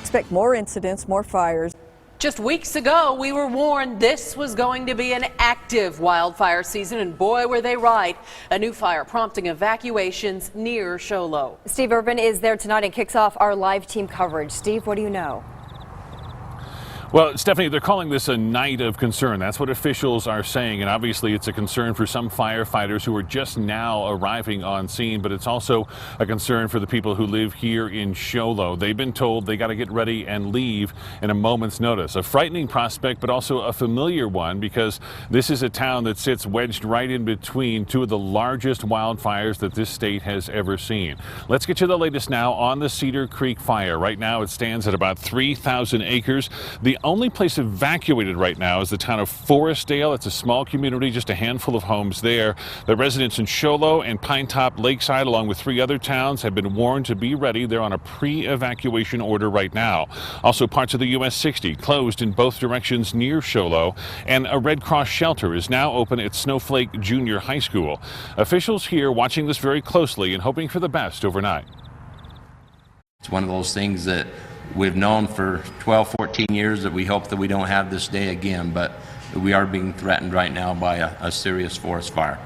Expect more incidents, more fires. Just weeks ago, we were warned this was going to be an active wildfire season, and boy, were they right. A new fire prompting evacuations near Show Low. Steve Urban is there tonight and kicks off our live team coverage. Steve, what do you know? Well, Stephanie, they're calling this a night of concern. That's what officials are saying. And obviously, it's a concern for some firefighters who are just now arriving on scene. But it's also a concern for the people who live here in Show Low. They've been told they got to get ready and leave in a moment's notice. A frightening prospect, but also a familiar one, because this is a town that sits wedged right in between two of the largest wildfires that this state has ever seen. Let's get you the latest now on the Cedar Creek Fire. Right now, it stands at about 3,000 acres. The only place evacuated right now is the town of Forestdale. It's a small community, just a handful of homes there. The residents in Show Low and Pine Top Lakeside, along with 3 other towns, have been warned to be ready. They're on a pre-evacuation order right now. Also, parts of the US 60 closed in both directions near Show Low, and a Red Cross shelter is now open at Snowflake Junior High School. Officials here watching this very closely and hoping for the best overnight. It's one of those things that we've known for 12, 14 years that we hope that we don't have this day again, but we are being threatened right now by a serious forest fire.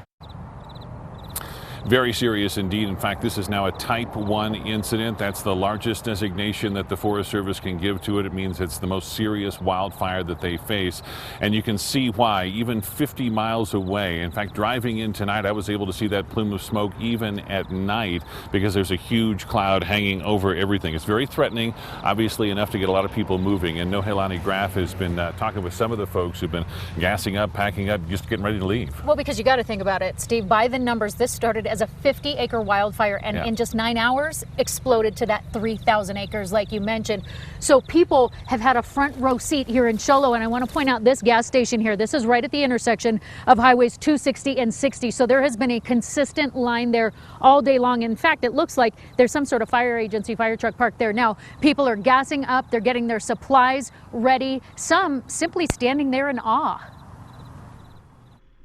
Very serious indeed. In fact, this is now a Type 1 incident. That's the largest designation that the Forest Service can give to it. It means it's the most serious wildfire that they face. And you can see why, even 50 miles away. In fact, driving in tonight, I was able to see that plume of smoke even at night because there's a huge cloud hanging over everything. It's very threatening, obviously enough to get a lot of people moving. And Nohelani Graff has been talking with some of the folks who've been gassing up, packing up, just getting ready to leave. Well, because you got to think about it, Steve, by the numbers, this started as a 50-acre wildfire and in just 9 hours exploded to that 3,000 acres like you mentioned. So people have had a front row seat here in Show Low, and I want to point out this gas station here. This is right at the intersection of highways 260 and 60. So there has been a consistent line there all day long. In fact, it looks like there's some sort of fire agency fire truck parked there now. People are gassing up, they're getting their supplies ready, some simply standing there in awe.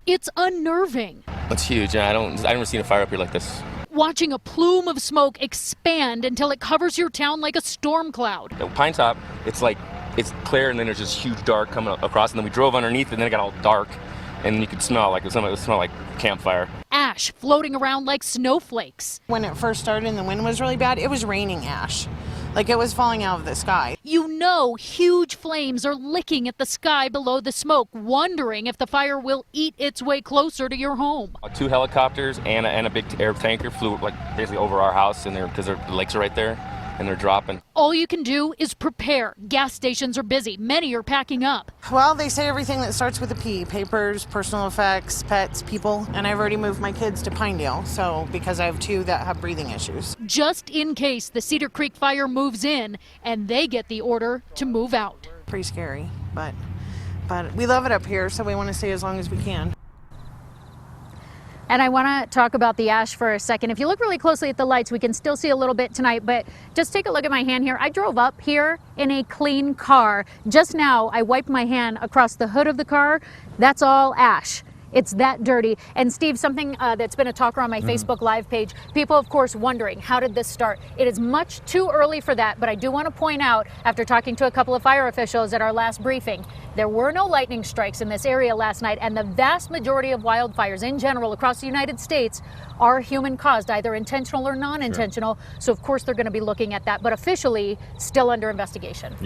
It's unnerving. It's huge. I've never seen a fire up here like this. Watching a plume of smoke expand until it covers your town like a storm cloud. Pine Top, it's clear, and then there's this huge dark coming across, and then we drove underneath, and then it got all dark, and you could smell it smelled like campfire. Ash floating around like snowflakes. When it first started and the wind was really bad, it was raining ash. Like it was falling out of the sky. You know, huge flames are licking at the sky below the smoke, wondering if the fire will eat its way closer to your home. 2 helicopters and a big air tanker flew basically over our house, and because the lakes are right there, and they're dropping. All you can do is prepare. Gas stations are busy. Many are packing up. Well, they say everything that starts with a P: papers, personal effects, pets, people. And I've already moved my kids to Pinedale, so because I have 2 that have breathing issues. Just in case the Cedar Creek Fire moves in and they get the order to move out. Pretty scary, but we love it up here, so we want to stay as long as we can. And I want to talk about the ash for a second. If you look really closely at the lights, we can still see a little bit tonight, but just take a look at my hand here. I drove up here in a clean car. Just now, I wiped my hand across the hood of the car. That's all ash. It's that dirty. And Steve, something that's been a talker on my Facebook Live page, people, of course, wondering, how did this start? It is much too early for that, but I do want to point out, after talking to a couple of fire officials at our last briefing, there were no lightning strikes in this area last night, and the vast majority of wildfires in general across the United States are human-caused, either intentional or non-intentional. Sure. So, of course, they're going to be looking at that, but officially still under investigation.